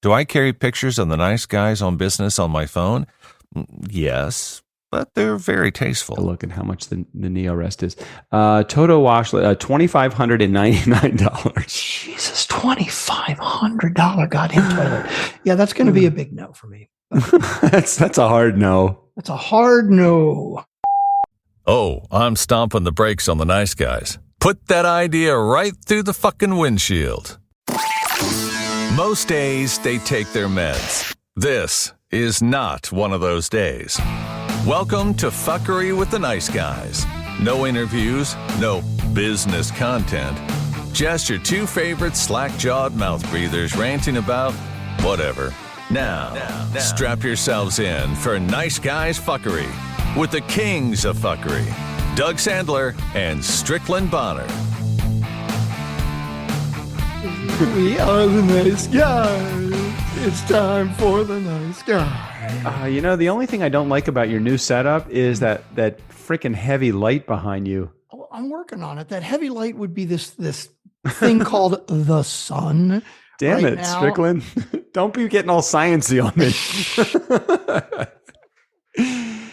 Do I carry pictures of the nice guys on business on my phone? Yes, but they're very tasteful. Look at how much the Neo Rest is. Toto wash, $2,599. Jesus, $2,500 goddamn toilet. Yeah, that's going to be a big no for me. That's a hard no. That's a hard no. Oh, I'm stomping the brakes on the nice guys. Put that idea right through the fucking windshield. Most days, they take their meds. This is not one of those days. Welcome to Fuckery with the Nice Guys. No interviews, no business content. Just your two favorite slack-jawed mouth breathers ranting about whatever. Now, strap yourselves in for Nice Guys Fuckery with the kings of fuckery, Doug Sandler and Strickland Bonner. We are the nice guys. It's time for the nice guy. The only thing I don't like about your new setup is that freaking heavy light behind you. Oh, I'm working on it. That heavy light would be this thing called the sun. Damn right it, now. Strickland. Don't be getting all sciencey on me.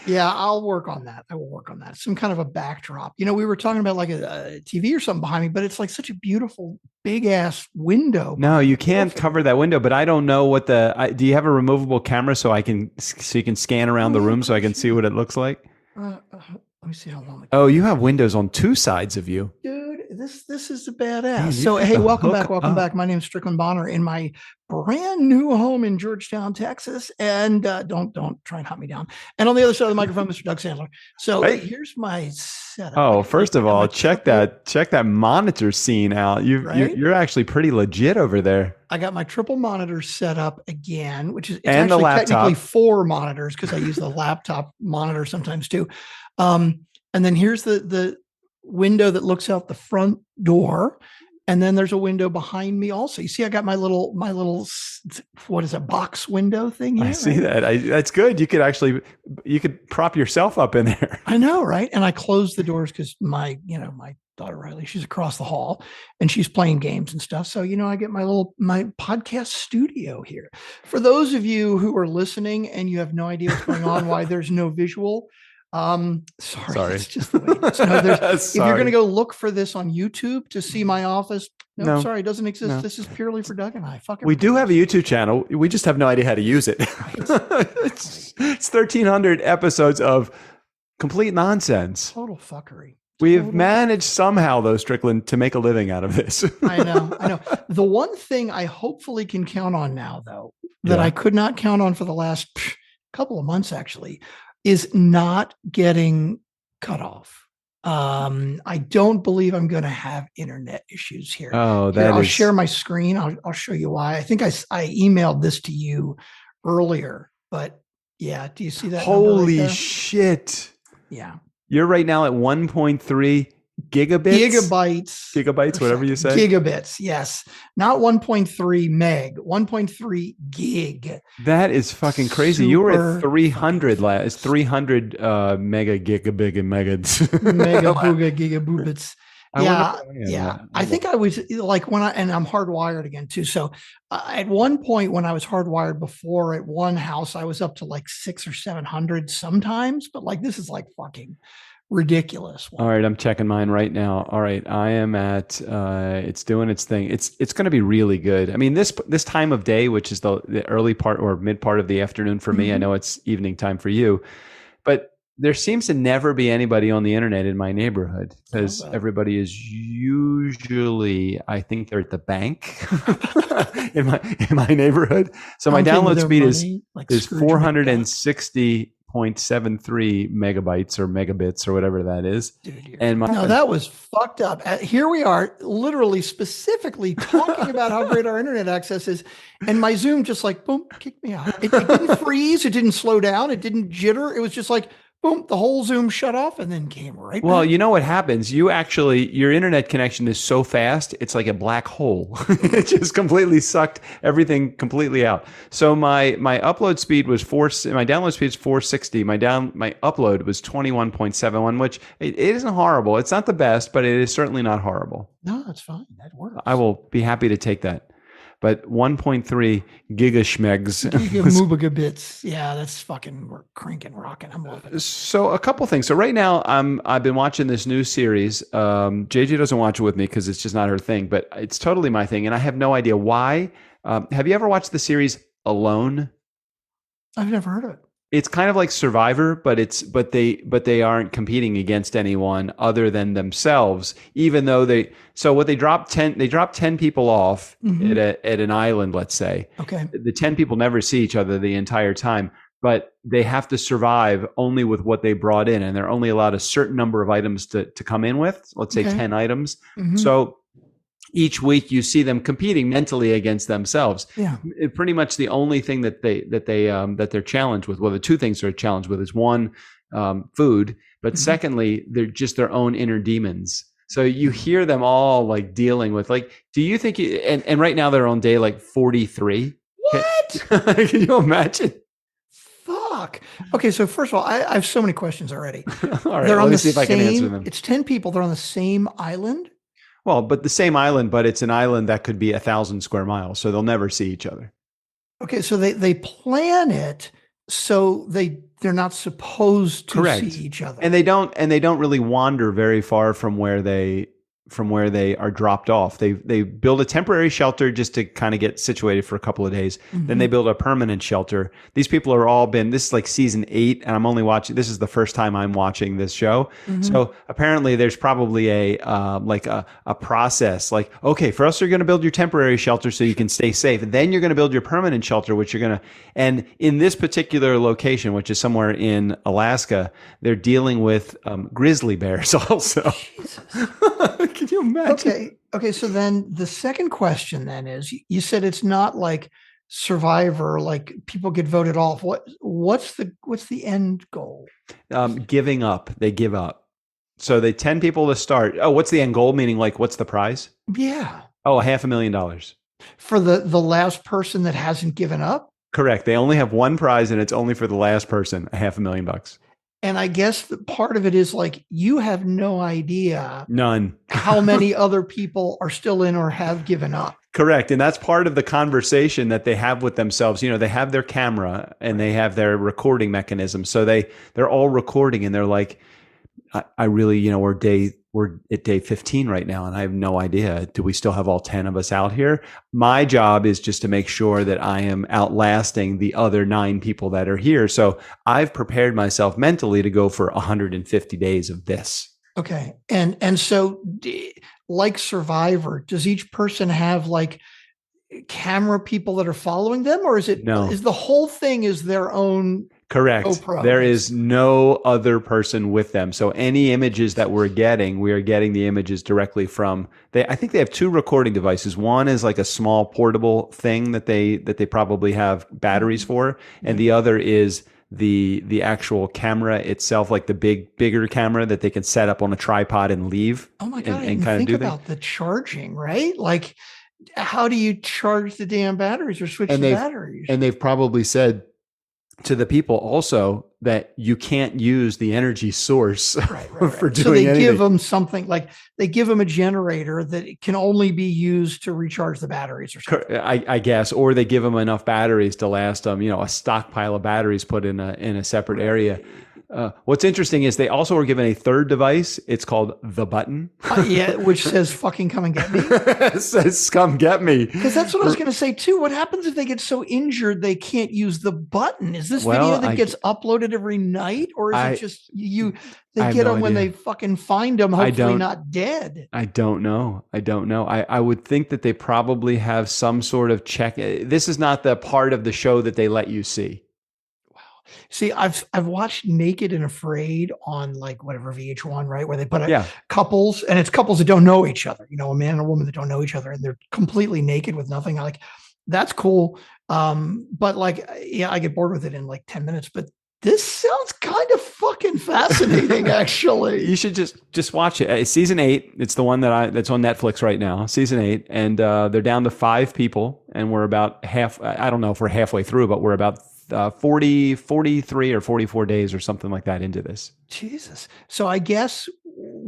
Yeah, I'll work on that. I will work on that. Some kind of a backdrop. We were talking about like a TV or something behind me, but it's like such a beautiful big ass window. No, you can't cover that window, but I don't know what do you have a removable camera so you can scan around the room so I can see what it looks like? Let me see how long. Oh, you have windows on two sides of you. Dude, this is a badass. So, hey, welcome back. My name is Strickland Bonner in my brand new home in Georgetown, Texas. And don't try and hunt me down. And on the other side of the microphone, Mr. Doug Sandler. So here's my setup. Oh, first of all, check that monitor scene out. You're actually pretty legit over there. I got my triple monitor set up again, which is it's and actually the laptop. Technically 4 monitors because I use the laptop monitor sometimes too. And then here's the window that looks out the front door. And then there's a window behind me also. You see, I got my little, what is a box window thing here? I see that. That's good. You could prop yourself up in there. I know, right? And I closed the doors because my daughter Riley, she's across the hall and she's playing games and stuff. So, I get my podcast studio here. For those of you who are listening and you have no idea what's going on, why there's no visual, sorry. It's just the way it is. If you're going to go look for this on YouTube to see my office, no, sorry, it doesn't exist. No. This is purely for Doug and I. We do have a YouTube channel. We just have no idea how to use it. It's 1,300 episodes of complete nonsense. Total fuckery. We've managed somehow, though, Strickland, to make a living out of this. I know. The one thing I hopefully can count on now, though, that I could not count on for the last couple of months, actually, is not getting cut off. I don't believe I'm going to have internet issues here. Oh, I'll share my screen. I'll show you why. I think I emailed this to you earlier, but yeah. Do you see that? Holy shit. Yeah. You're right now at 1.3 gigabytes, whatever you say. Gigabits, yes. Not 1.3 meg, 1.3 gig. That is fucking crazy. You were at 300 last. 300 mega gigabytes. Mega booga gigaboobits. Yeah. I think I was like and I'm hardwired again too. So at one point when I was hardwired before at one house, I was up to like 600 or 700 sometimes, but like this is like fucking ridiculous. All right, I'm checking mine right now. All right, I am at it's doing its thing. It's going to be really good. I mean, this time of day, which is the early part or mid part of the afternoon for me. I know it's evening time for you, but there seems to never be anybody on the internet in my neighborhood because everybody is usually, I think they're at the bank in my neighborhood. So my download speed is 460.73 megabytes or megabits or whatever that is. Dude, that was fucked up. Here we are literally specifically talking about how great our internet access is. And my Zoom just like, boom, kicked me out. It didn't freeze. It didn't slow down. It didn't jitter. It was just like, boom, the whole Zoom shut off and then came right back. Well, you know what happens? Your internet connection is so fast, it's like a black hole. It just completely sucked everything completely out. So my upload speed was my download speed is 460. My upload was 21.71, which it isn't horrible. It's not the best, but it is certainly not horrible. No, that's fine. That works. I will be happy to take that. but 1.3 gigaschmegs. Gigabits. Yeah, that's fucking, we're cranking, rocking. I'm loving it. So a couple things. So right now I've been watching this new series. JJ doesn't watch it with me because it's just not her thing, but it's totally my thing, and I have no idea why. Have you ever watched the series Alone? I've never heard of it. It's kind of like Survivor, but they aren't competing against anyone other than themselves. Even though they drop 10 people off at an island, let's say. Okay. The 10 people never see each other the entire time, but they have to survive only with what they brought in, and they're only allowed a certain number of items to come in with. Let's say 10 items. So each week you see them competing mentally against themselves. Yeah. Pretty much the only thing that they're challenged with, well, the two things they're challenged with is one, food, but secondly, they're just their own inner demons. So you hear them all like dealing with, like, do you think and right now they're on day like 43. What? Can you imagine? Fuck. Okay, so first of all, I have so many questions already. All right, They're let on me the see if I can answer them. It's 10 people. They're on the same island. Well, but the same island, but it's an island that could be 1,000 square miles, so they'll never see each other. Okay, so they plan it so they're not supposed to see each other, and they don't really wander very far from where they are dropped off. They build a temporary shelter just to kind of get situated for a couple of days. Then they build a permanent shelter. These people are all this is like season 8, and I'm only watching, this is the first time I'm watching this show. So apparently there's probably a process, like, okay, first you're going to build your temporary shelter so you can stay safe. And then you're going to build your permanent shelter, which you're going to, and in this particular location, which is somewhere in Alaska, they're dealing with grizzly bears also. Can you imagine? Okay. So then the second question then is, you said it's not like Survivor, like people get voted off. What's the end goal? Giving up. They give up. So they 10 people to start. Oh, what's the end goal? Meaning, like, what's the prize? Yeah. Oh, $500,000 for the last person that hasn't given up. Correct. They only have one prize, and it's only for the last person. $500,000. And I guess the part of it is like, you have no idea. None. How many other people are still in or have given up. Correct. And that's part of the conversation that they have with themselves. You know, they have their camera and they have their recording mechanism. So they're all recording, and they're like, I really, you know, we're at day 15 right now, and I have no idea. Do we still have all 10 of us out here? My job is just to make sure that I am outlasting the other 9 people that are here. So I've prepared myself mentally to go for 150 days of this. Okay. And so like Survivor, does each person have like camera people that are following them, or is the whole thing is their own? Correct. GoPro? There is no other person with them. So any images that we are getting the images directly from. I think they have 2 recording devices. One is like a small portable thing that they probably have batteries for, and the other is the actual camera itself, like the bigger camera that they can set up on a tripod and leave. Oh my God! And kind of do about the charging, right? Like, how do you charge the damn batteries or switch the batteries? And they've probably said to the people also that you can't use the energy source for doing so they anything. give them something, like they give them a generator that it can only be used to recharge the batteries or something. I guess, or they give them enough batteries to last them, a stockpile of batteries put in a separate area. What's interesting is they also were given a third device. It's called the button. Which says fucking come and get me. It says come get me. Because that's what I was going to say too. What happens if they get so injured they can't use the button? Is this video that gets uploaded every night, or is it just they get them when they fucking find them, hopefully not dead? I don't know. I would think that they probably have some sort of check. This is not the part of the show that they let you see. See, I've watched Naked and Afraid on like whatever VH1, right? Where they put couples, and it's couples that don't know each other, a man and a woman that don't know each other, and they're completely naked with nothing. I like, that's cool. But like, I get bored with it in like 10 minutes, but this sounds kind of fucking fascinating, actually. You should just watch it. It's season 8. It's the one that's on Netflix right now, season 8. And they're down to 5 people, and we're about I don't know if we're halfway through, but we're about 43 or 44 days or something like that into this. Jesus. So I guess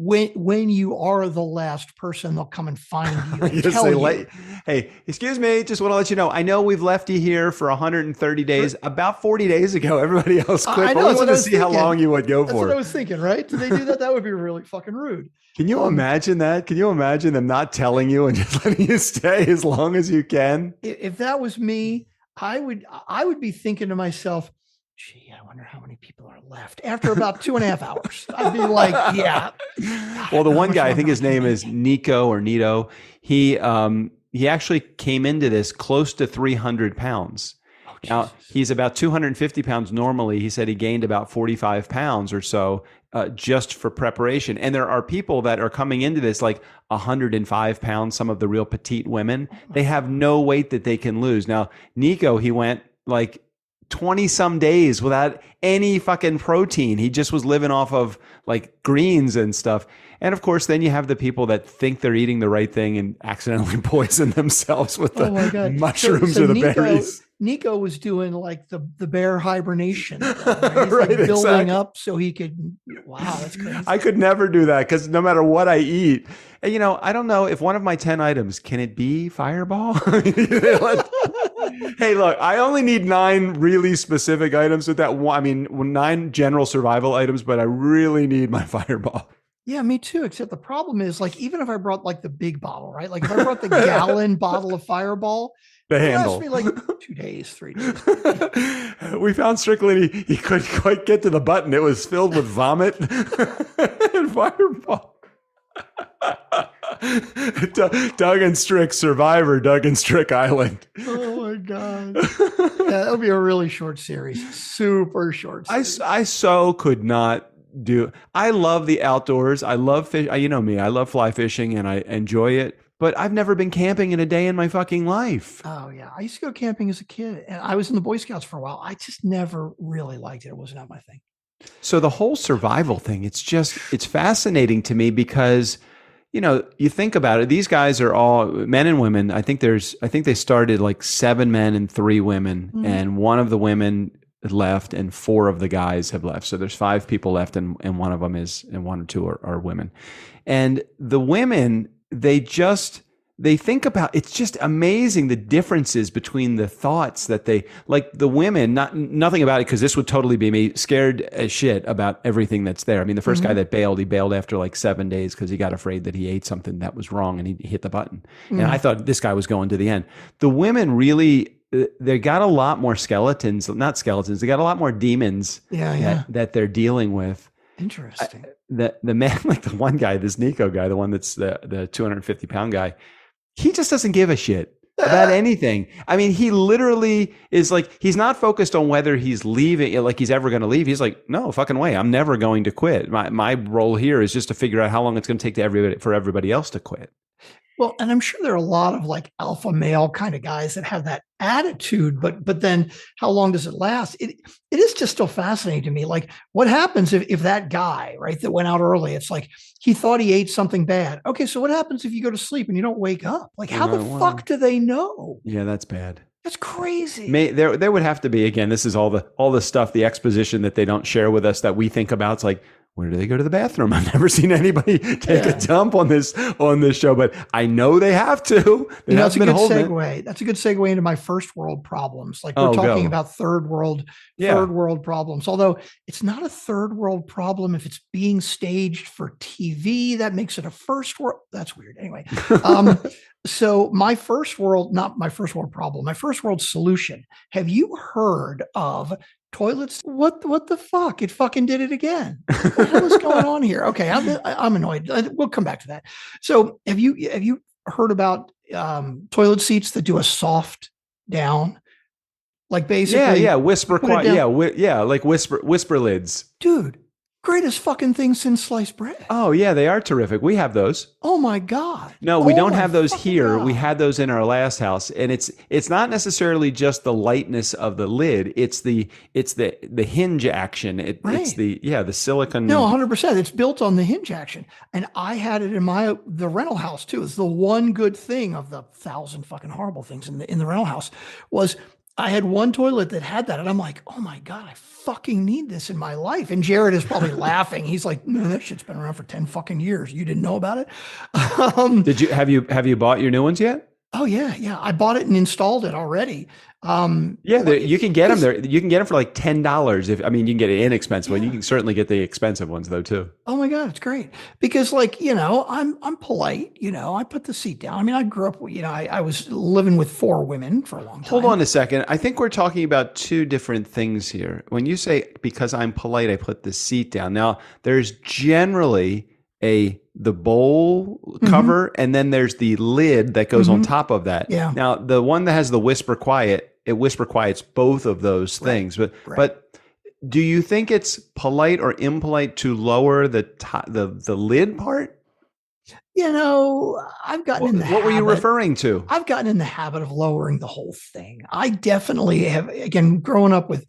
when you are the last person, they'll come and find you and Yes, tell you. Hey, excuse me, just want to let you know, I know we've left you here for 130 days. About 40 days ago, everybody else quit. I know, But we that's what wanted I to was see how thinking. long you would go That's for. what I was thinking, right? Did they do that? That would be really fucking rude. Can you imagine that? Can you imagine them not telling you and just letting you stay as long as you can? If that was me, I would be thinking to myself, gee, I wonder how many people are left after about 2.5 hours. I'd be like, yeah. Well, the How one much guy, I longer think his can name make is it? Nico or Nito. He actually came into this close to 300 pounds. Oh, Now, Jesus. he's about 250 pounds normally. He said he gained about 45 pounds or so just for preparation. And there are people that are coming into this like 105 pounds, some of the real petite women. They have no weight that they can lose. Now, Nico, he went like 20 some days without any fucking protein. He just was living off of like greens and stuff. And of course, then you have the people that think they're eating the right thing and accidentally poison themselves with the Oh my God. mushrooms So or the berries. Nico was doing like the bear hibernation. Thing, right? He's Right, like building exactly. up so he could. Wow, that's crazy. I could never do that because no matter what I eat, and, I don't know if one of my 10 items, can it be Fireball? Hey, look, I only need 9 really specific items with that one. I mean, 9 general survival items, but I really need my Fireball. Yeah, me too. Except the problem is, like, even if I brought like the big bottle, right? Like if I brought the gallon bottle of Fireball, The it handle. lasts me like 2 days, 3 days. We found Strickland, he couldn't quite get to the button. It was filled with vomit and Fireball. Doug and Strick, Survivor, Doug and Strick Island. Oh my God. Yeah, that'll be a really short series. Super short series. I so could not do. I love the outdoors. I love fish. You know me. I love fly fishing and I enjoy it. But I've never been camping in a day in my fucking life. Oh yeah. I used to go camping as a kid and I was in the Boy Scouts for a while. I just never really liked it. It wasn't my thing. So the whole survival thing, it's fascinating to me because, you think about it. These guys are all men and women. I think they started like 7 men and 3 women, and one of the women left and 4 of the guys have left. So there's 5 people left, and one of them and 1 or 2 are women. And the women, they think about, it's just amazing the differences between the thoughts that they, like the women, nothing about it, because this would totally be me, scared as shit about everything that's there. I mean, the first guy that bailed, he bailed after like 7 days because he got afraid that he ate something that was wrong and he hit the button. And I thought this guy was going to the end. The women really, they got a lot more skeletons, not skeletons, they got a lot more demons that they're dealing with. Interesting. The man, like the one guy, this Nico guy, the one that's the 250 pound guy, he just doesn't give a shit about anything. I mean, he literally is like, he's not focused on whether he's leaving, like he's ever going to leave. He's like, no fucking way. I'm never going to quit. My role here is just to figure out how long it's going to take for everybody else to quit. Well, and I'm sure there are a lot of like alpha male kind of guys that have that attitude, but then how long does it last? It is just still fascinating to me. Like what happens if that guy, right, that went out early, it's like he thought he ate something bad. Okay, so what happens if you go to sleep and you don't wake up? Like how the fuck do they know? Yeah, that's bad. That's crazy. There would have to be, again, this is all the stuff, the exposition that they don't share with us that we think about. It's like, where do they go to the bathroom? I've never seen anybody take a dump on this show, but I know they have to. That's a good segue. That's a good segue into my first world problems. Like we're talking about third world problems. Although it's not a third world problem if it's being staged for TV. That makes it a first world. That's weird. Anyway, so my first world problem, my first world solution. Have you heard of toilets? What the fuck? It fucking did it again. What the hell is going on here? Okay, I'm annoyed. We'll come back to that. So have you heard about toilet seats that do a soft down? Like basically, whisper quiet, like whisper lids, dude. Greatest fucking thing since sliced bread. Oh yeah, they are terrific. We have those. Oh my God. No, we don't have those here. God. We had those in our last house, and it's not necessarily just the lightness of the lid. It's the hinge action. It's the silicone. No, 100%. It's built on the hinge action, and I had it in the rental house too. It's the one good thing of the 1,000 fucking horrible things in the rental house was I had one toilet that had that, and I'm like, oh my God, I fucking need this in my life. And Jared is probably laughing. He's like, no, that shit's been around for 10 fucking years. You didn't know about it? Have you bought your new ones yet? Oh yeah. I bought it and installed it already. Yeah, you can get them there. You can get them for like $10. You can get an inexpensive one. You can certainly get the expensive ones though too. Oh my God, it's great because I'm polite. I put the seat down. I mean, I grew up. I was living with 4 women for a long time. Hold on a second. I think we're talking about 2 different things here. When you say because I'm polite, I put the seat down. Now, there's generally the bowl cover, and then there's the lid that goes on top of that. Yeah. Now, the one that has the whisper quiet, it whisper quiets both of those things. But do you think it's polite or impolite to lower the lid part? I've gotten in the habit. What were you referring to? I've gotten in the habit of lowering the whole thing. I definitely have. Again, growing up with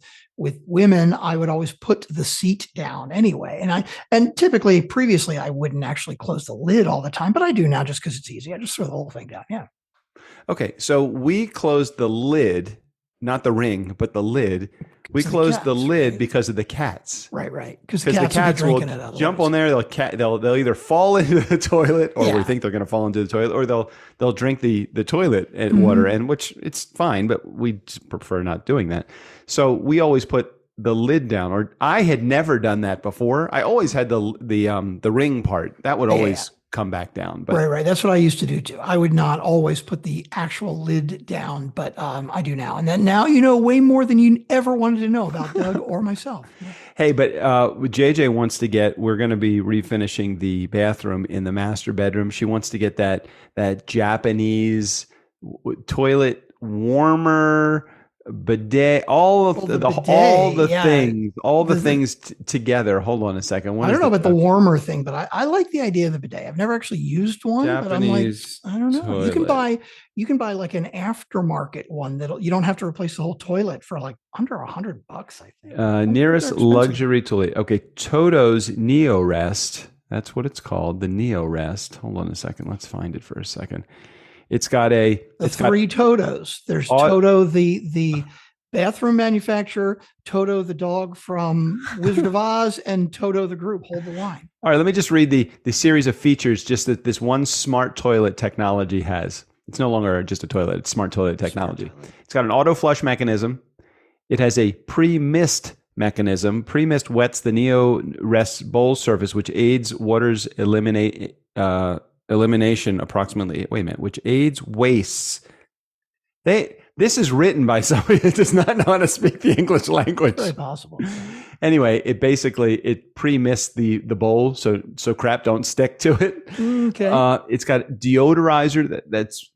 women, I would always put the seat down anyway. And typically previously I wouldn't actually close the lid all the time, but I do now just because it's easy. I just throw the whole thing down. Yeah. Okay. So we closed the lid, not the ring, but the lid. We closed the lid because of the cats. Right. Because the cats will jump on there. They'll either fall into the toilet, or we think they're going to fall into the toilet, or they'll drink the toilet water, and which it's fine, but we prefer not doing that. So we always put the lid down. Or I had never done that before. I always had the ring part that would always come back down. But right. That's what I used to do too. I would not always put the actual lid down, but I do now. And then now you know way more than you ever wanted to know about Doug or myself. Yeah. Hey, but JJ wants to we're going to be refinishing the bathroom in the master bedroom. She wants to get that Japanese toilet warmer, bidet, all the things together. Hold on a second. I don't know about the warmer thing, but I like the idea of the bidet. I've never actually used one, Japanese but I'm like, I don't know. Toilet. You can buy like an aftermarket one you don't have to replace the whole toilet for like under $100, I think. Nearest luxury toilet. Okay, Toto's Neo Rest. That's what it's called, the Neo Rest. Hold on a second. Let's find it for a second. It's got 3 Totos. There's Toto, the bathroom manufacturer, Toto, the dog from Wizard of Oz, and Toto, the group. Hold the line. All right, let me just read the series of features just that this one smart toilet technology has. It's no longer just a toilet. It's smart toilet technology. It's got an auto flush mechanism. It has a pre-mist mechanism. Pre-mist wets the Neo Rest bowl surface, which aids water's elimination approximately. Wait a minute, which aids wastes. This is written by somebody that does not know how to speak the English language. Very possible. Anyway, it pre-missed the bowl, so crap don't stick to it. Okay. It's got deodorizer that's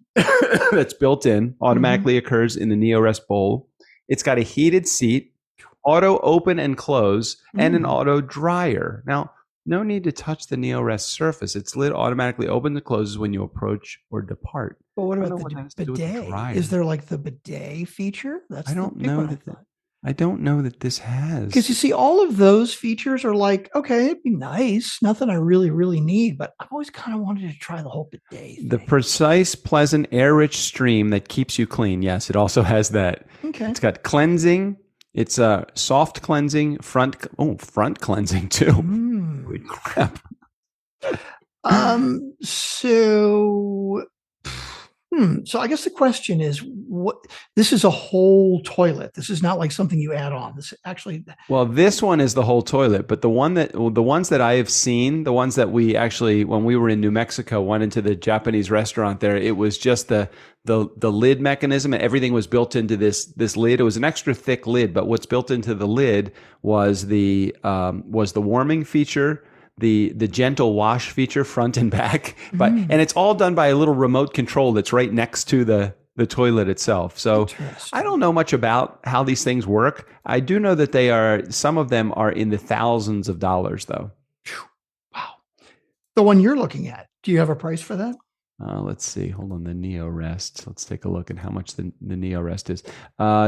that's built in, automatically occurs in the NeoRest bowl. It's got a heated seat, auto open and close, and an auto dryer. Now, no need to touch the NeoRest surface. Its lid automatically opens and closes when you approach or depart. But what about the bidet? Is there like the bidet feature? I don't know that this has. Because you see, all of those features are like, okay, it'd be nice. Nothing I really, really need, but I've always kind of wanted to try the whole bidet thing. The precise, pleasant, air-rich stream that keeps you clean. Yes, it also has that. Okay. It's got cleansing. It's a soft cleansing, front cleansing too. Holy crap. So I guess the question is, this is a whole toilet. This is not like something you add on. This actually. Well, this one is the whole toilet, but the ones that I have seen, the ones that we actually, when we were in New Mexico, went into the Japanese restaurant there, it was just the lid mechanism, and everything was built into this lid. It was an extra thick lid, but what's built into the lid was the warming feature, the gentle wash feature, front and back, and it's all done by a little remote control that's right next to the toilet itself. So I don't know much about how these things work. I do know that some of them are in the thousands of dollars though. Wow. The one you're looking at, do you have a price for that? Let's see. Hold on. The NeoRest. Let's take a look at how much the NeoRest is.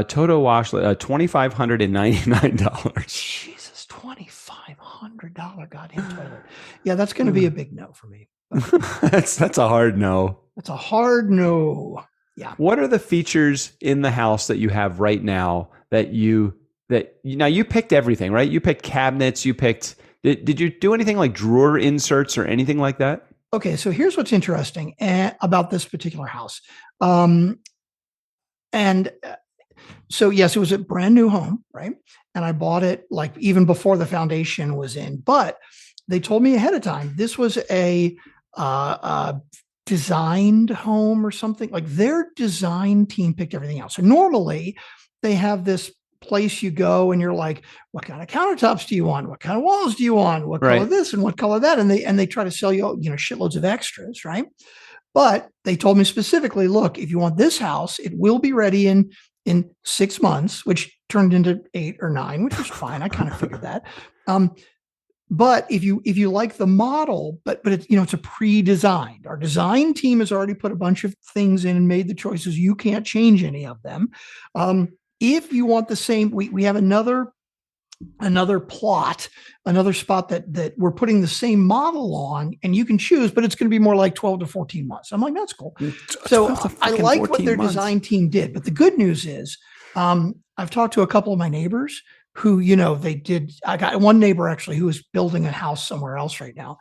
Toto wash, $2,599. Jesus, $2,500 goddamn toilet. Yeah, that's going to be a big no for me. That's a hard no. That's a hard no. Yeah. What are the features in the house that you have right now now you picked everything, right? You picked cabinets, did you do anything like drawer inserts or anything like that? Okay, so here's what's interesting about this particular house. And so yes, it was a brand new home, right? And I bought it like even before the foundation was in, but they told me ahead of time this was a designed home or something. Like their design team picked everything out. So normally they have this place you go and you're like, what kind of countertops do you want? What kind of walls do you want? What color this and what color that? And they try to sell you, shitloads of extras, right? But they told me specifically, look, if you want this house, it will be ready in 6 months, which turned into 8 or 9, which was fine. I kind of figured that. But if you like the model, but it's a pre-designed. Our design team has already put a bunch of things in and made the choices. You can't change any of them. If you want the same, we have another plot, another spot that we're putting the same model on, and you can choose, but it's going to be more like 12 to 14 months. I'm like, that's cool. So I like what their design team did. But the good news is, I've talked to a couple of my neighbors who, I got one neighbor actually who is building a house somewhere else right now.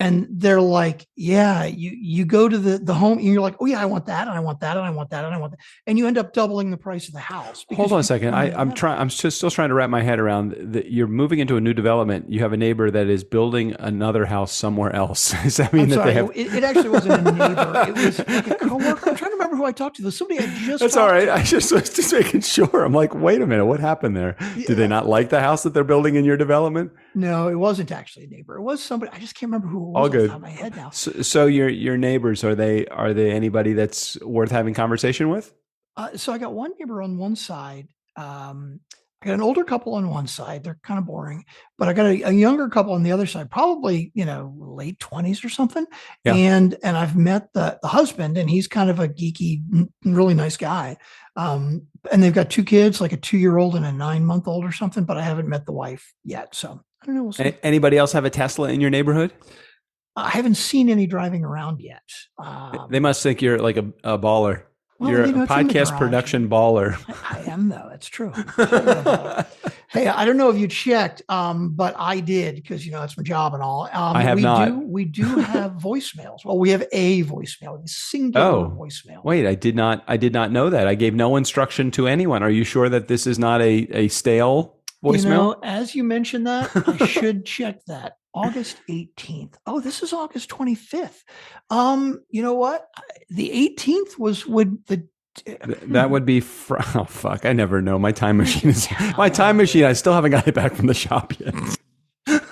And they're like, yeah, you go to the home and you're like, oh yeah, I want that. And I want that. And I want that. And I want that. And you end up doubling the price of the house. Hold on a second. I'm still trying to wrap my head around that. You're moving into a new development. You have a neighbor that is building another house somewhere else. Does that mean that they have? It actually wasn't a neighbor. It was like a coworker. I'm trying to remember who I talked to. There's somebody I just. That's all right. I just was just making sure. I'm like, wait a minute, what happened there? Yeah. Did they not like the house that they're building in your development? No, it wasn't actually a neighbor. It was somebody. I just can't remember who it was. All good. Off my head now. So your neighbors, are they anybody that's worth having conversation with? So I got one neighbor on one side. I got an older couple on one side. They're kind of boring, but I got a younger couple on the other side, probably, late 20s or something. Yeah. And I've met the husband, and he's kind of a geeky, really nice guy. And they've got 2 kids, like a 2-year-old and a 9-month-old or something, but I haven't met the wife yet. So I don't know. We'll see. Anybody else have a Tesla in your neighborhood? I haven't seen any driving around yet. They must think you're like a baller. Well, you're a podcast production baller. I am, though. That's true. Hey, I don't know if you checked, but I did because, it's my job and all. I have not. We do have voicemails. Well, we have a voicemail, a singular voicemail. Wait, I did not know that. I gave no instruction to anyone. Are you sure that this is not a stale voicemail? As you mentioned that, I should check that. August 18th. Oh, this is August 25th. You know what? The 18th that would be oh fuck, I never know. My time machine I still haven't got it back from the shop yet.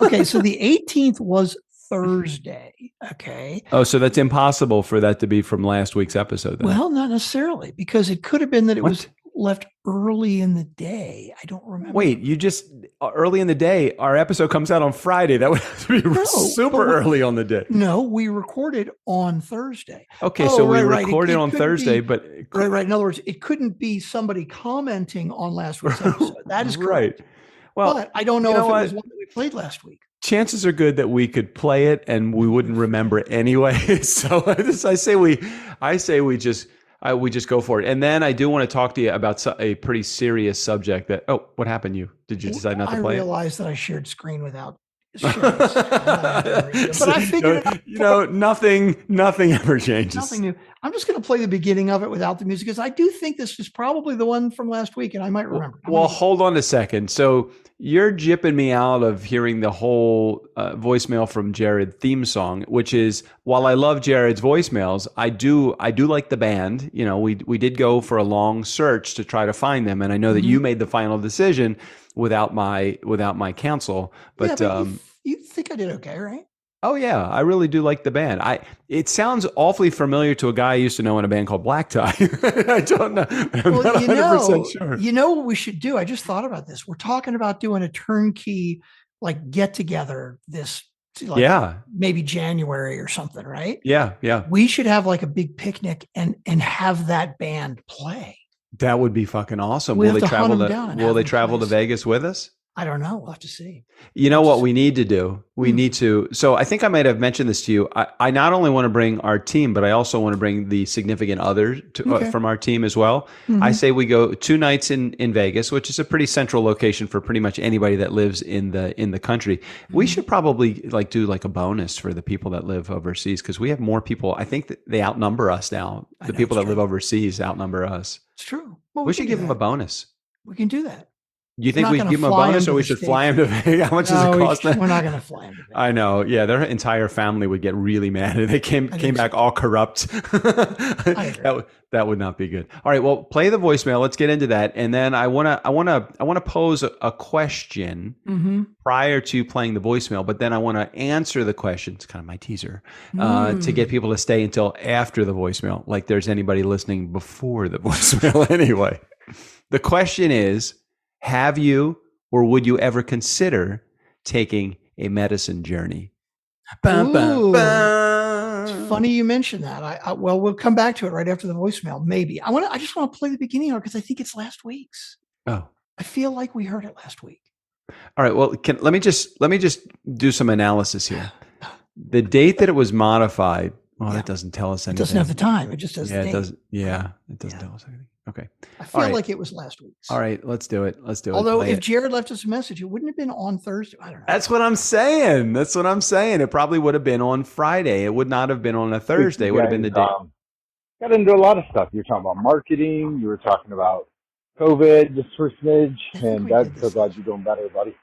Okay, so the 18th was Thursday. Okay. Oh, so that's impossible for that to be from last week's episode then. Well, not necessarily, because it could have been that it was left early in the day. I don't remember. Wait, you just early in the day, our episode comes out on Friday. That would have to be super early on the day. No, we recorded on Thursday. Okay, so we recorded on Thursday, but right. In other words, it couldn't be somebody commenting on last week's episode. That is correct. Right. Well, but I don't know if it was one that we played last week. Chances are good that we could play it and we wouldn't remember it anyway. So I say we just go for it. And then I do want to talk to you about a pretty serious subject what happened to you? Did you decide not to play it? I realized that I shared screen without sharing but I figured nothing ever changes. Nothing new. I'm just going to play the beginning of it without the music because I do think this is probably the one from last week and I might remember. Well, hold on a second. So you're jipping me out of hearing the whole voicemail from Jared theme song, which is, while I love Jared's voicemails, I do like the band. We did go for a long search to try to find them, and I know that you made the final decision without my counsel. But you think I did okay, right? Oh yeah, I really do like the band. It sounds awfully familiar to a guy I used to know in a band called Black Tie. I don't know. I'm not 100% sure. You know what we should do? I just thought about this. We're talking about doing a turnkey get together maybe January or something, right? Yeah. We should have a big picnic and have that band play. That would be fucking awesome. Will they travel to Vegas with us? I don't know. We'll have to see. You know what we need to do? We need to. So I think I might have mentioned this to you. I not only want to bring our team, but I also want to bring the significant other from our team as well. I say we go 2 nights in Vegas, which is a pretty central location for pretty much anybody that lives in the country. We should probably do like a bonus for the people that live overseas, because we have more people. I think that they outnumber us now. The people that live overseas outnumber us. It's true. Well, we should give them a bonus. We can do that. You think we should give them a bonus, or we should fly them to Vegas? How much does it cost them? We're not going to fly them to Vegas. I know. Yeah, their entire family would get really mad. They came back all corrupt. That would not be good. All right, well, play the voicemail. Let's get into that, and then I want to pose a question prior to playing the voicemail, but then I want to answer the question. It's kind of my teaser to get people to stay until after the voicemail, like there's anybody listening before the voicemail anyway. The question is, have you or would you ever consider taking a medicine journey? Bum, bum, bum. It's funny you mentioned that. Well, we'll come back to it right after the voicemail. Maybe I just want to play the beginning of it because I think it's last week's. Oh, I feel like we heard it last week. All right. Well, let me just do some analysis here. The date that it was modified. Well, that doesn't tell us anything. It doesn't have the time. It just says the date. It doesn't. Yeah, it doesn't tell us anything. Okay. I feel like it was last week's. All right, let's do it. Although if Jared left us a message, it wouldn't have been on Thursday. I don't know. That's what I'm saying. It probably would have been on Friday. It would not have been on a Thursday. It would have been the day. Got into a lot of stuff. You were talking about marketing. You were talking about COVID just for a smidge. And I'm so glad you're doing better, buddy.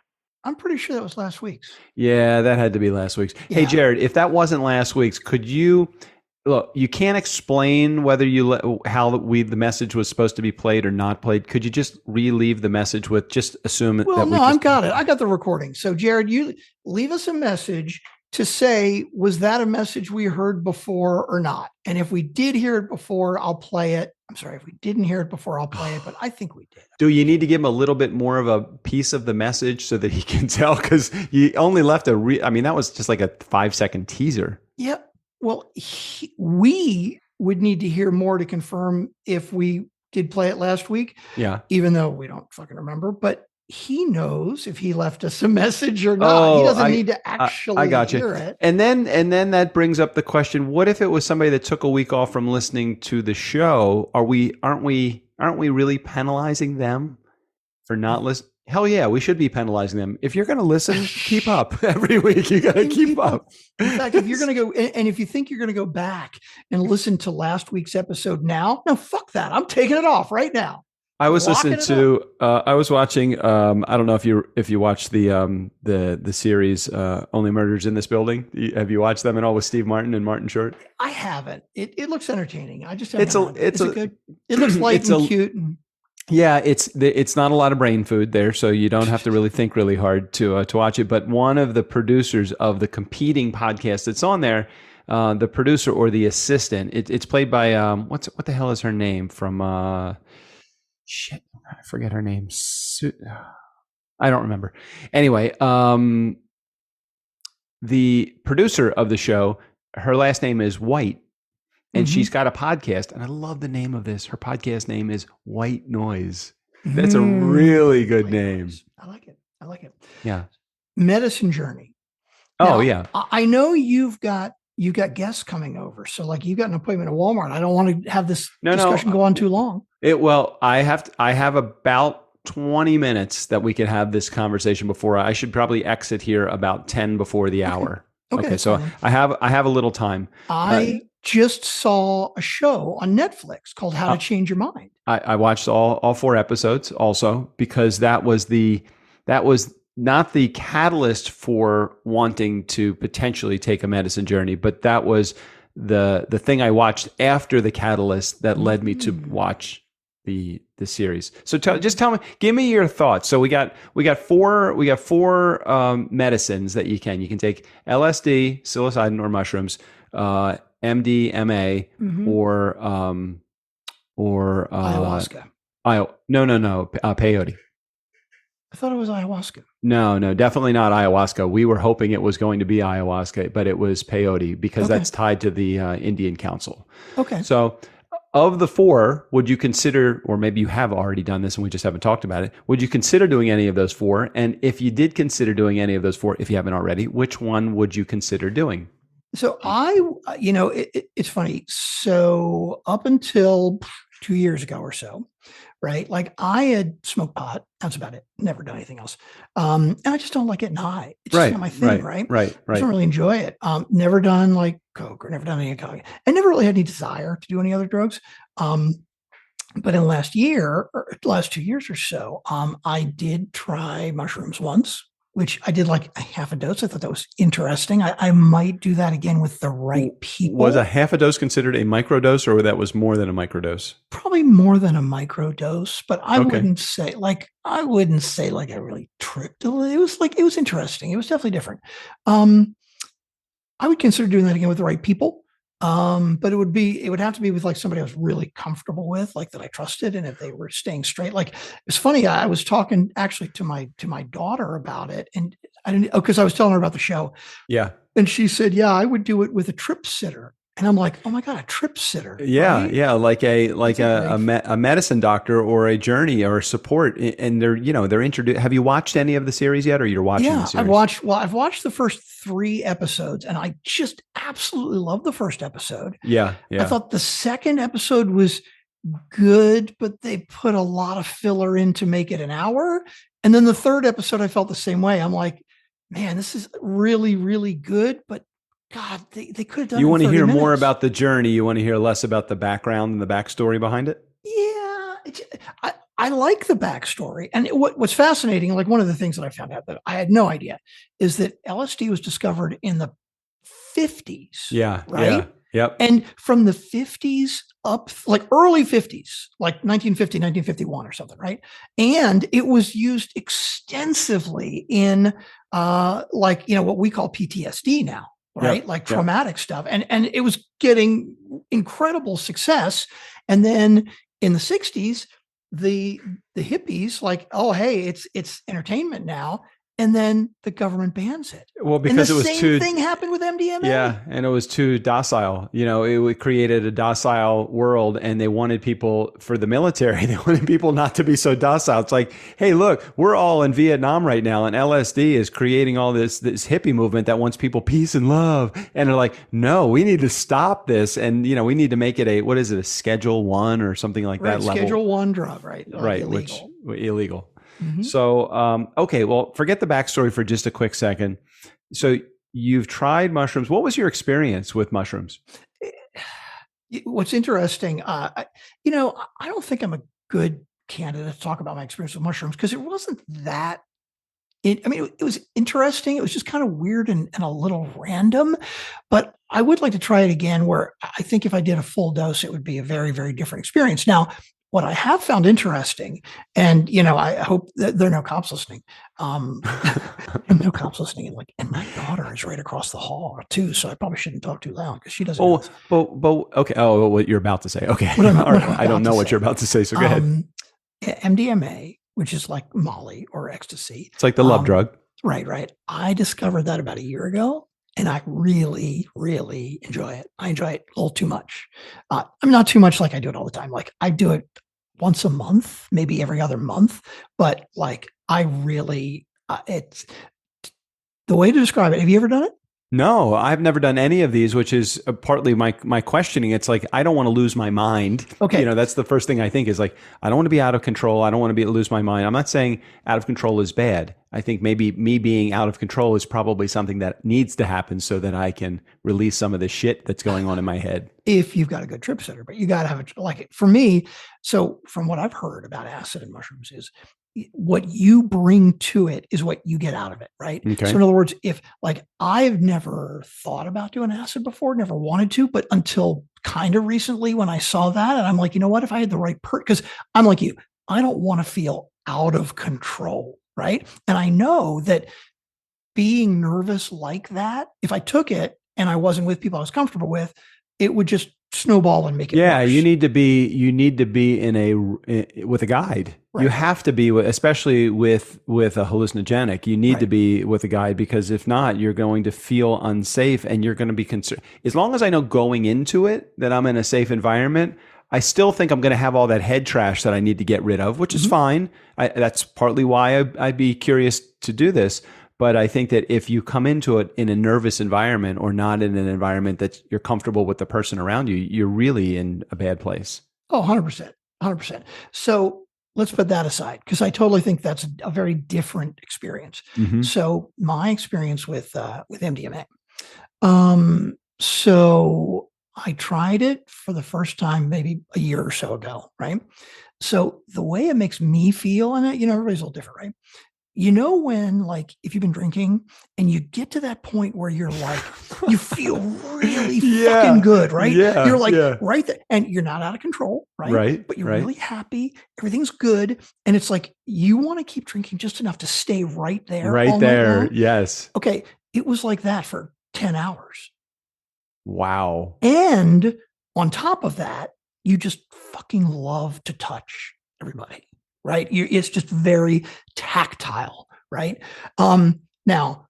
I'm pretty sure that was last week's. Yeah, that had to be last week's. Yeah. Hey, Jared, if that wasn't last week's, could you... Look, you can't explain whether how the message was supposed to be played or not played. Could you just relieve the message with just assume that? Well, no, I've got it. I got the recording. So, Jared, you leave us a message to say, was that a message we heard before or not? And if we did hear it before, I'll play it. I'm sorry, if we didn't hear it before, I'll play it, but I think we did. Do you need to give him a little bit more of a piece of the message so that he can tell? Because you only left that was just like a 5-second teaser. Yep. Well, we would need to hear more to confirm if we did play it last week. Yeah. Even though we don't fucking remember, but he knows if he left us a message or not. He doesn't need to actually hear it. And then that brings up the question: what if it was somebody that took a week off from listening to the show? Aren't we really penalizing them for not listening? Hell yeah, we should be penalizing them. If you're going to listen, keep up every week. You got to keep up. In fact, if you're going to go, and if you think you're going to go back and listen to last week's episode now, no, fuck that. I'm taking it off right now. I was listening to. I was watching. I don't know if you watched the series Only Murders in This Building. Have you watched them at all with Steve Martin and Martin Short? I haven't. It looks entertaining. I just it's good. It looks light and cute and. Yeah, it's not a lot of brain food there, so you don't have to really think really hard to watch it. But one of the producers of the competing podcast that's on there, the producer or the assistant, it's played by what the hell is her name from? Shit, I forget her name. I don't remember. Anyway, the producer of the show, her last name is White. And she's got a podcast, and I love the name of this. Her podcast name is White Noise. That's a really good name. I like it. Yeah. Medicine Journey. Now, yeah. I know you've got guests coming over. So like you've got an appointment at Walmart. I don't want to have this discussion go on too long. I have about 20 minutes that we can have this conversation before I should probably exit here about 10 before the hour. Okay. So I have a little time. I just saw a show on Netflix called How to Change Your Mind. I watched all 4 episodes also because that was not the catalyst for wanting to potentially take a medicine journey, but that was the thing I watched after the catalyst that led me to watch the series. So tell me, give me your thoughts. So we got 4 medicines that you can take: LSD, psilocybin or mushrooms, MDMA, or ayahuasca. No, peyote. I thought it was ayahuasca. No, definitely not ayahuasca. We were hoping it was going to be ayahuasca, but it was peyote because that's tied to the Indian Council. Okay. So of the four, would you consider, or maybe you have already done this and we just haven't talked about it, would you consider doing any of those four? And if you did consider doing any of those four, if you haven't already, which one would you consider doing? So it's funny. So up until 2 years ago or so, right? Like I had smoked pot. That's about it. Never done anything else. And I just don't like getting high. It's just not my thing, right? Right. I don't really enjoy it. Never done like coke or never done any coke. I never really had any desire to do any other drugs. But in the last 2 years or so, I did try mushrooms once, which I did like a half a dose. I thought that was interesting. I might do that again with the right people. Was a half a dose considered a microdose, or that was more than a microdose? Probably more than a microdose, but I wouldn't say like I really tripped. It was interesting. It was definitely different. I would consider doing that again with the right people. But it would have to be with like somebody I was really comfortable with, like that I trusted. And if they were staying straight, like it's funny. I was talking actually to my daughter about it, and I didn't, because I was telling her about the show. Yeah. And she said, yeah, I would do it with a trip sitter. And I'm like, oh my God, a trip sitter. Yeah. Right? Yeah. Like a medicine doctor or a journey or support. And they're introduced. Have you watched any of the series yet, or you're watching the series? I've watched the first 3 episodes, and I just absolutely loved the first episode. Yeah. I thought the second episode was good, but they put a lot of filler in to make it an hour. And then the third episode, I felt the same way. I'm like, man, this is really, really good, but God, they could have done. You want to hear minutes. more about the journey. You want to hear less about the background and the backstory behind it. Yeah, I like the backstory. And what's fascinating, like one of the things that I found out that I had no idea, is that LSD was discovered in the 50s. Yeah. Right. Yeah. Yep. And from the 50s up, like early 50s, like 1950, 1951 or something, right? And it was used extensively in what we call PTSD now. Right. Yep. Like traumatic stuff. And it was getting incredible success. And then in the 60s, the hippies like, oh, hey, it's entertainment now. And then the government bans it. Well, because it was same thing happened with MDMA. Yeah, and it was too docile. It created a docile world, and they wanted people for the military. They wanted people not to be so docile. It's like, hey, look, we're all in Vietnam right now, and LSD is creating all this hippie movement that wants people peace and love. And they're like, no, we need to stop this, and we need to make it a Schedule 1 or something like that level. Schedule 1 drug, right? Right, illegal. which illegal. Mm-hmm. So, okay, well, forget the backstory for just a quick second. So you've tried mushrooms. What was your experience with mushrooms? What's interesting, I don't think I'm a good candidate to talk about my experience with mushrooms because it wasn't that. It was interesting. It was just kind of weird and a little random, but I would like to try it again where I think if I did a full dose, it would be a very, very different experience. Now, what I have found interesting, and I hope that there are no cops listening. No cops listening, and my daughter is right across the hall too, so I probably shouldn't talk too loud because she doesn't. Oh, but okay. Oh, what you're about to say? Okay, all right. I don't know what you're about to say, so go ahead. MDMA, which is like Molly or ecstasy, it's like the love drug. Right. I discovered that about a year ago. And I really, really enjoy it. I enjoy it a little too much. I'm not too much like I do it all the time. Like I do it once a month, maybe every other month. But like I really, it's the way to describe it. Have you ever done it? No, I've never done any of these, which is partly my questioning. It's like, I don't want to lose my mind. Okay. That's the first thing I think is like, I don't want to be out of control. I don't want to lose my mind. I'm not saying out of control is bad. I think maybe me being out of control is probably something that needs to happen so that I can release some of the shit that's going on in my head. If you've got a good trip sitter, but you got to have for me. So from what I've heard about acid and mushrooms is what you bring to it is what you get out of it. Right. Okay. So in other words, if I've never thought about doing acid before, never wanted to, but until kind of recently when I saw that and I'm like, you know what, if I had the right because I'm like you, I don't want to feel out of control. Right. And I know that being nervous like that, if I took it and I wasn't with people I was comfortable with, it would just snowball and make it worse. You need to be with a guide. Right. You have to be, especially with a hallucinogenic, you need to be with a guide because if not, you're going to feel unsafe and you're going to be concerned. As long as I know going into it that I'm in a safe environment, I still think I'm going to have all that head trash that I need to get rid of, which is fine. That's partly why I'd be curious to do this. But I think that if you come into it in a nervous environment or not in an environment that you're comfortable with the person around you, you're really in a bad place. Oh, 100%. 100%. So let's put that aside, because I totally think that's a very different experience. So my experience with MDMA. So I tried it for the first time maybe a year or so ago, right? So the way it makes me feel, and everybody's a little different, right? When, like, if you've been drinking and you get to that point where you're like, you feel really fucking good, right? You're like right there, and you're not out of control, right? But you're really happy. Everything's good. And it's like, you want to keep drinking just enough to stay right there. Right there. Yes. Okay. It was like that for 10 hours. Wow. And on top of that, you just fucking love to touch everybody. Right. It's just very tactile. Right. Now,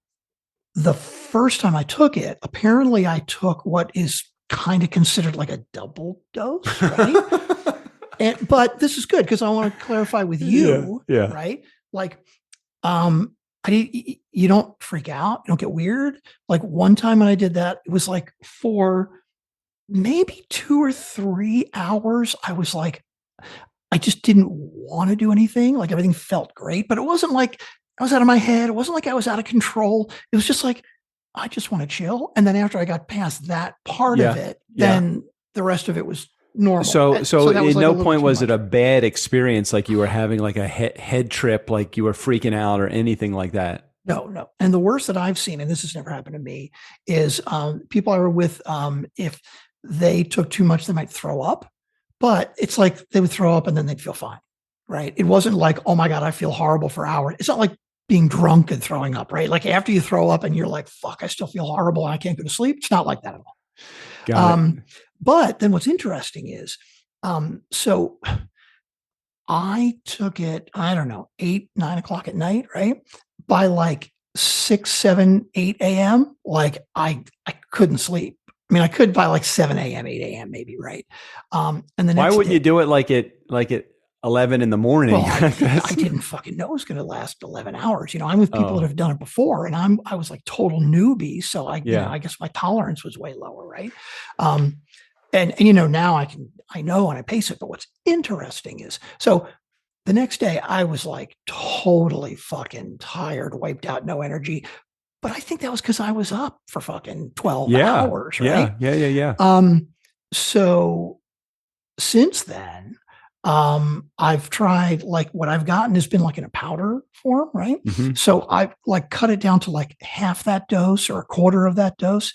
the first time I took it, apparently I took what is kind of considered like a double dose. Right. But this is good because I want to clarify with you. Yeah. Right. Like, you don't freak out. You don't get weird. Like one time when I did that, it was like for maybe 2 or 3 hours. I was like, I just didn't want to do anything. Like everything felt great, but it wasn't like I was out of my head. It wasn't like I was out of control. It was just like, I just want to chill. And then after I got past that part of it, then the rest of it was normal. So that at was like no point was it a bad experience, like you were having like a head trip, like you were freaking out or anything like that? No. And the worst that I've seen, and this has never happened to me, is people I were with, if they took too much, they might throw up. But it's like they would throw up and then they'd feel fine, right? It wasn't like, oh my God, I feel horrible for hours. It's not like being drunk and throwing up, right? Like after you throw up and you're like, fuck, I still feel horrible and I can't go to sleep. It's not like that at all. Got it. But then what's interesting is, so I took it, I don't know, 8, 9 o'clock at night, right? By like 6, 7, 8 a.m., like I couldn't sleep. I mean, I could by like 7 a.m., 8 a.m. maybe, right? And the next Why wouldn't you do it like at 11 in the morning? Well, I didn't fucking know it was going to last 11 hours. I'm with people that have done it before, and I was like total newbie, so I guess my tolerance was way lower, right? And now I know and I pace it. But what's interesting is, so the next day I was like totally fucking tired, wiped out, no energy. But I think that was because I was up for fucking 12 hours, right? Yeah. So since then, I've tried, like, what I've gotten has been like in a powder form, right? So I've like cut it down to like half that dose or a quarter of that dose.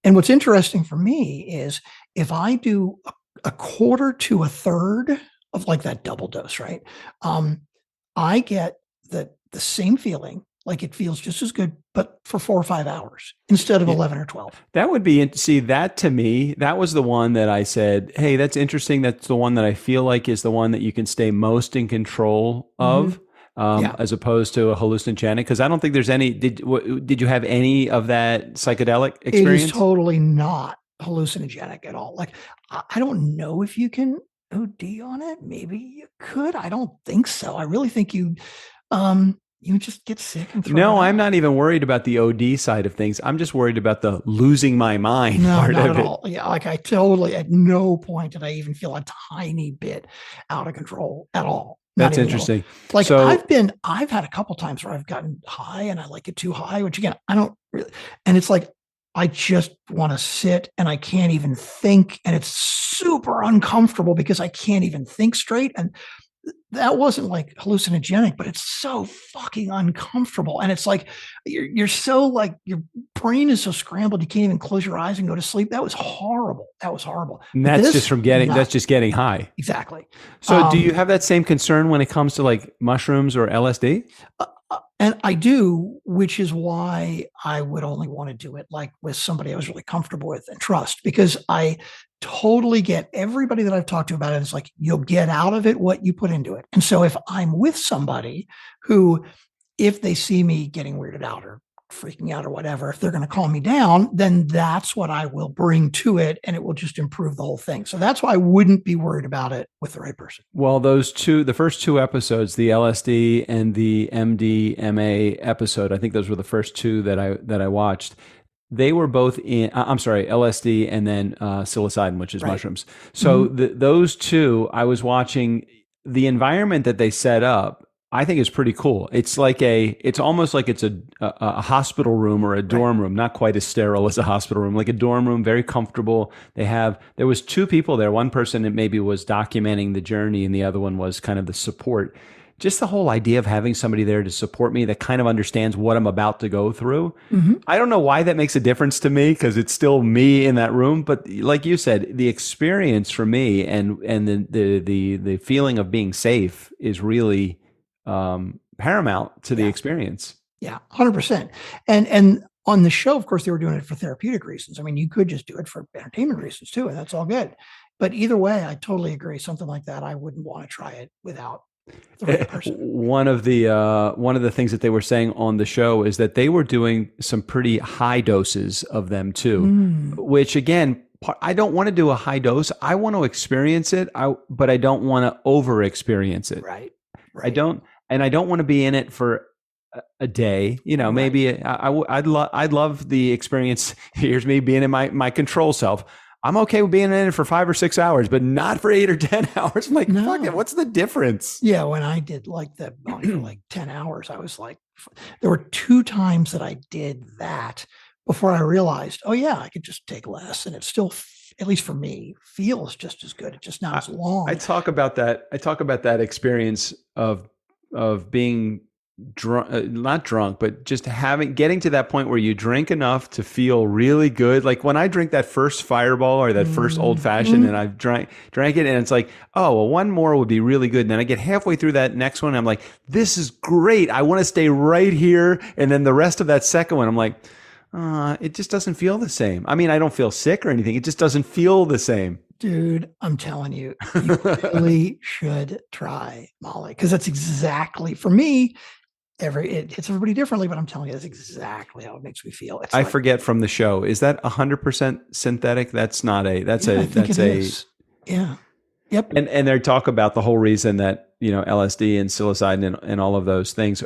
And what's interesting for me is if I do a quarter to a third of like that double dose, right? I get the same feeling. Like it feels just as good, but for 4 or 5 hours instead of 11 or 12. That would be, see, that to me, that was the one that I said, hey, that's interesting. That's the one that I feel like is the one that you can stay most in control of, as opposed to a hallucinogenic. Because I don't think there's any, did you have any of that psychedelic experience? It is totally not hallucinogenic at all. Like, I don't know if you can OD on it. Maybe you could. I don't think so. I really think you just get sick and throw it out. I'm not even worried about the OD side of things. I'm just worried about the losing my mind part not of at it. all. Yeah, like I totally, at no point did I even feel a tiny bit out of control at all. That's interesting. Like I've had a couple times where I've gotten high and I like it too high, which again, I don't really, and it's like, I just want to sit and I can't even think. And it's super uncomfortable because I can't even think straight. And that wasn't like hallucinogenic, but it's so fucking uncomfortable. And it's like, you're so like, your brain is so scrambled. You can't even close your eyes and go to sleep. That was horrible. And that's just from that's just getting high. Exactly. So do you have that same concern when it comes to like mushrooms or LSD? And I do, which is why I would only want to do it like with somebody I was really comfortable with and trust, because I totally get everybody that I've talked to about it. It's like, you'll get out of it what you put into it. And so if I'm with somebody who, if they see me getting weirded out or freaking out or whatever, if they're going to calm me down, then that's what I will bring to it, and it will just improve the whole thing. So that's why I wouldn't be worried about it with the right person. Well, the first two episodes, the LSD and the MDMA episode, I think those were the first two that I watched. They were both in, I'm sorry, LSD and then psilocybin, which is mushrooms. So those two, I was watching. The environment that they set up, I think is pretty cool. It's almost like it's a hospital room or a dorm room, not quite as sterile as a hospital room, like a dorm room, very comfortable. There was two people there. One person that maybe was documenting the journey and the other one was kind of the support. Just the whole idea of having somebody there to support me that kind of understands what I'm about to go through. I don't know why that makes a difference to me because it's still me in that room. But like you said, the experience for me and the feeling of being safe is really paramount to the experience. Yeah, 100%. And on the show, of course, they were doing it for therapeutic reasons. I mean, you could just do it for entertainment reasons too, and that's all good. But either way, I totally agree. Something like that, I wouldn't want to try it without the right person. One of the things that they were saying on the show is that they were doing some pretty high doses of them too, which again, I don't want to do a high dose. I want to experience it, but I don't want to over experience it. Right. I don't want to be in it for a day. Maybe I'd love the experience. Here's me being in my control self. I'm okay with being in it for 5 or 6 hours, but not for 8 or 10 hours. I'm like, fuck it. What's the difference? Yeah. When I did like for like 10 hours, I was like, there were 2 times that I did that before I realized, oh yeah, I could just take less. And it still, at least for me, feels just as good. It's just not as long. I talk about that. I talk about that experience of being drunk, not drunk, but just getting to that point where you drink enough to feel really good. Like when I drink that first Fireball or that first old fashioned and I've drank it and it's like, oh, well, one more would be really good. And then I get halfway through that next one. And I'm like, this is great. I want to stay right here. And then the rest of that second one, I'm like, it just doesn't feel the same. I mean, I don't feel sick or anything. It just doesn't feel the same. Dude, I'm telling you, you really should try Molly because that's exactly, for me, it hits everybody differently, but I'm telling you, that's exactly how it makes me feel. I forget from the show. Is that 100% synthetic? That's not a. Yeah. Yep. And they talk about the whole reason that LSD and psilocybin and all of those things.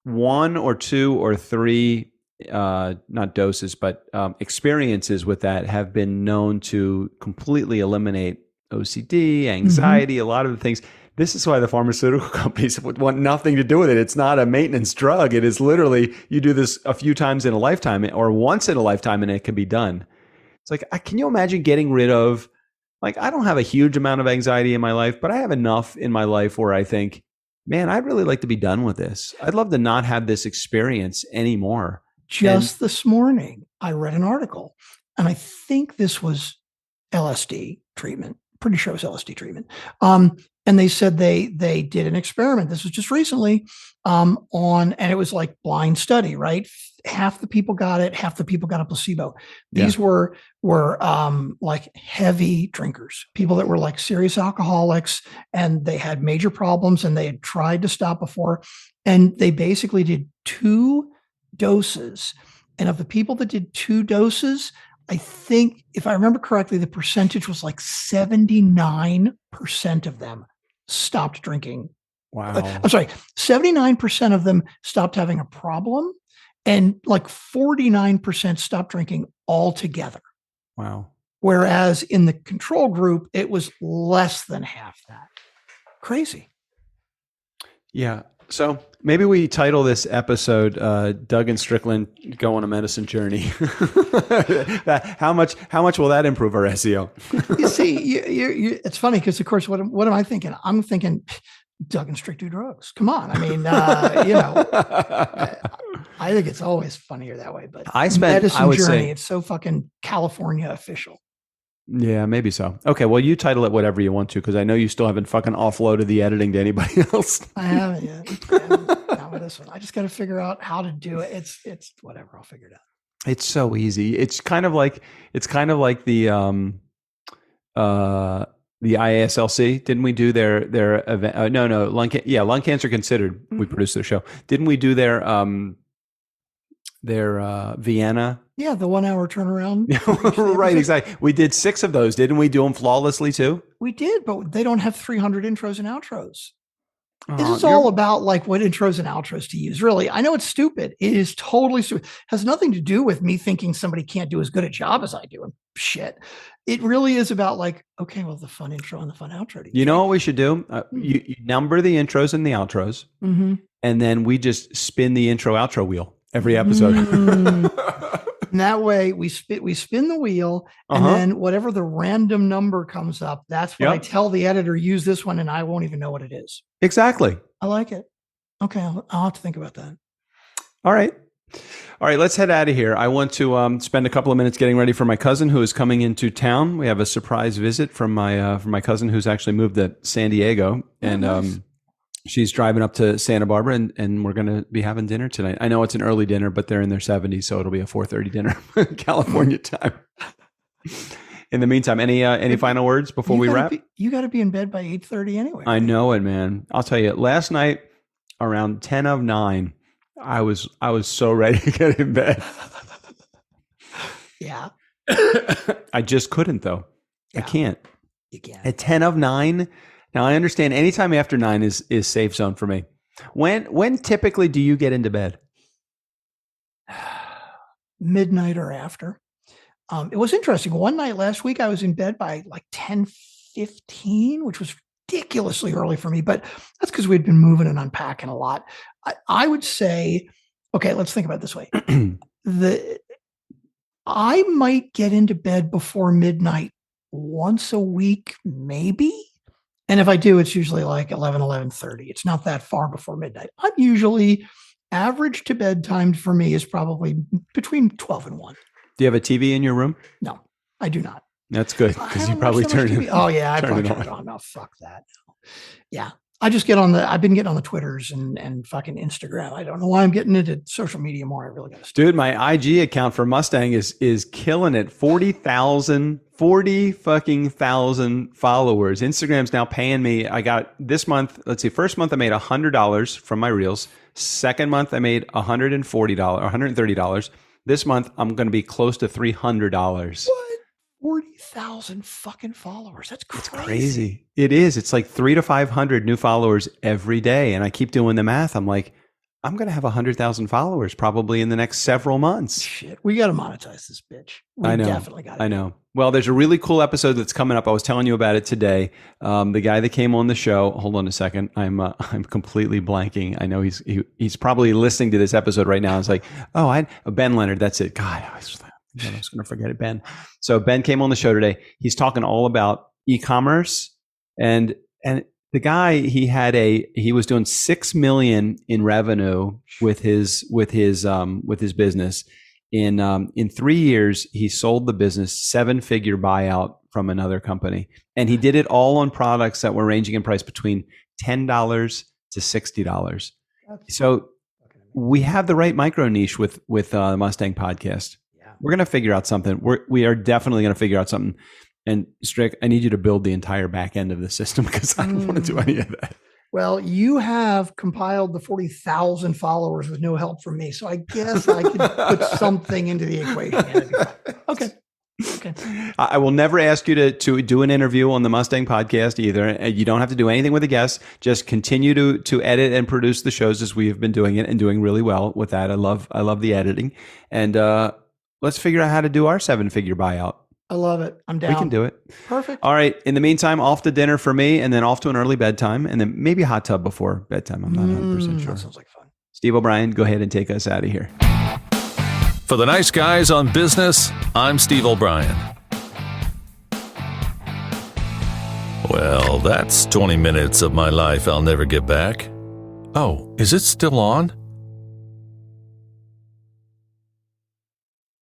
1 or 2 or 3, not doses, but experiences with that have been known to completely eliminate OCD, anxiety, a lot of the things. This is why the pharmaceutical companies would want nothing to do with it. It's not a maintenance drug. It is literally, you do this a few times in a lifetime or once in a lifetime and it can be done. It's like, can you imagine getting rid of, like, I don't have a huge amount of anxiety in my life, but I have enough in my life where I think, man, I'd really like to be done with this. I'd love to not have this experience anymore. This morning, I read an article, and I think this was LSD treatment. Pretty sure it was LSD treatment. And they said they did an experiment. This was just recently and it was like blind study, right? Half the people got it, half the people got a placebo. These were like heavy drinkers, people that were like serious alcoholics, and they had major problems, and they had tried to stop before, and they basically did 2 doses. And of the people that did 2 doses, I think, if I remember correctly, the percentage was like 79% of them stopped drinking. Wow. I'm sorry, 79% of them stopped having a problem, and like 49% stopped drinking altogether. Wow. Whereas in the control group, it was less than half that. Crazy. Yeah. So maybe we title this episode Doug and Strickland Go on a Medicine Journey. How much will that improve our SEO? You see, it's funny because, of course, what am I thinking? I'm thinking Doug and Strick do drugs. Come on. I mean, I think it's always funnier that way. But Medicine Journey, it's so fucking California official. Yeah, maybe so. Okay, well, you title it whatever you want to, because I know you still haven't fucking offloaded the editing to anybody else. I haven't yet. Not with this one. I just got to figure out how to do it. It's whatever. I'll figure it out. It's so easy. It's kind of like the IASLC. Didn't we do their event? No, Lung Cancer Considered. We produced their show. Didn't we do their Vienna. Yeah, the 1 hour turnaround. Right, exactly. We did 6 of those, didn't we? Do them flawlessly too? We did, but they don't have 300 intros and outros. This Oh, is all about like what intros and outros to use. Really, I know it's stupid. It is totally stupid. It has nothing to do with me thinking somebody can't do as good a job as I do. And shit. It really is about like, okay, well, the fun intro and the fun outro. You know what we should do? You number the intros and the outros, and then we just spin the intro outro wheel every episode. And that way we spin the wheel, and then whatever the random number comes up, that's what I tell the editor, use this one, and I won't even know what it is. Exactly. I like it. Okay, I'll have to think about that. All right. Let's head out of here. I want to spend a couple of minutes getting ready for my cousin who is coming into town. We have a surprise visit from my cousin who's actually moved to San Diego, and nice. She's driving up to Santa Barbara, and we're going to be having dinner tonight. I know it's an early dinner, but they're in their 70s, so it'll be a 4:30 dinner, California time. In the meantime, any final words before we wrap? You got to be in bed by 8:30 anyway. I know it, man. I'll tell you. Last night, around 10 of 9, I was so ready to get in bed. Yeah. I just couldn't though. Yeah. I can't. You can't. At 10 of 9. Now I understand anytime after 9 is safe zone for me. When typically do you get into bed? Midnight or after. It was interesting. One night last week I was in bed by like 10:15, which was ridiculously early for me, but that's because we'd been moving and unpacking a lot. I would say, okay, let's think about it this way. I might get into bed before midnight once a week, maybe. And if I do, it's usually like 11:30. It's not that far before midnight. I'm usually average to bedtime for me is probably between 12 and 1. Do you have a TV in your room? No, I do not. That's good because you probably turned it. Oh yeah, I probably turned it on. No, fuck that. Yeah. I just I've been getting on the Twitters and fucking Instagram. I don't know why I'm getting into social media more. I really got to. Dude, my IG account for Mustang is killing it. 40 fucking thousand followers. Instagram's now paying me. I got this month. Let's see. First month I made $100 from my reels. Second month I made $140, $130. This month I'm going to be close to $300. What? 40,000 fucking followers. That's crazy. It's crazy. It is. It's like 300 to 500 new followers every day. And I keep doing the math. I'm like, I'm going to have 100,000 followers probably in the next several months. Shit. We got to monetize this bitch. I know. Definitely got to. I know. Well, there's a really cool episode that's coming up. I was telling you about it today. The guy that came on the show, hold on a second. I'm completely blanking. I know he's probably listening to this episode right now. It's like, Ben Leonard. That's it. God, I was going to forget it, Ben. So Ben came on the show today. He's talking all about e-commerce, and the guy he was doing $6 million in revenue with his business. In 3 years, he sold the business, 7-figure buyout from another company, and he did it all on products that were ranging in price between $10 to $60. So we have the right micro niche with the Mustang podcast. We're going to figure out something. We are definitely going to figure out something. And Strick, I need you to build the entire back end of the system because I don't want to do any of that. Well, you have compiled the 40,000 followers with no help from me. So I guess I could put something into the equation. Okay. I will never ask you to do an interview on the Mustang podcast either. You don't have to do anything with a guest. Just continue to edit and produce the shows as we have been doing it and doing really well with that. I love the editing. And let's figure out how to do our 7-figure buyout. I love it. I'm down. We can do it. Perfect. All right. In the meantime, off to dinner for me, and then off to an early bedtime, and then maybe a hot tub before bedtime. I'm not 100% sure. That sounds like fun. Steve O'Brien, go ahead and take us out of here. For the nice guys on business, I'm Steve O'Brien. Well, that's 20 minutes of my life I'll never get back. Oh, is it still on?